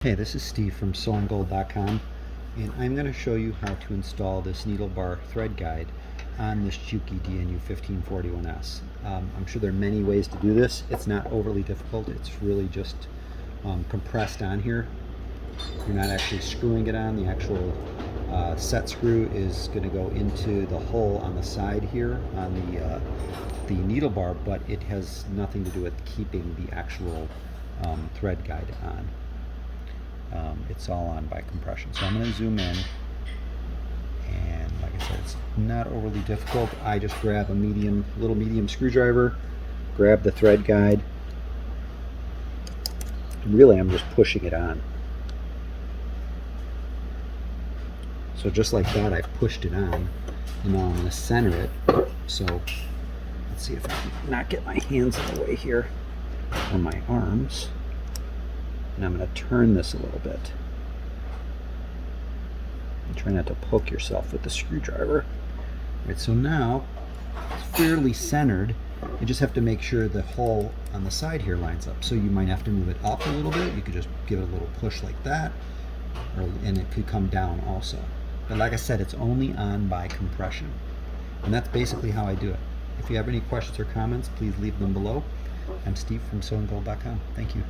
Hey, this is Steve from SewingGold.com, and I'm going to show you how to install this needle bar thread guide on this Juki DNU-1541S. I'm sure there are many ways to do this. It's not overly difficult. It's really just compressed on here. You're not actually screwing it on. The actual set screw is going to go into the hole on the side here on the needle bar, but it has nothing to do with keeping the actual thread guide on. It's all on by compression. So I'm going to zoom in, and like I said, it's not overly difficult. I just grab a little medium screwdriver, grab the thread guide, and really I'm just pushing it on. So just like that, I've pushed it on, and now I'm going to center it. So let's see if I can not get my hands in the way here, or my arms. And I'm going to turn this a little bit. And try not to poke yourself with the screwdriver. Right, so now it's fairly centered. You just have to make sure the hole on the side here lines up. So you might have to move it up a little bit. You could just give it a little push like that, and it could come down also. But like I said, it's only on by compression. And that's basically how I do it. If you have any questions or comments, please leave them below. I'm Steve from SewingGold.com. Thank you.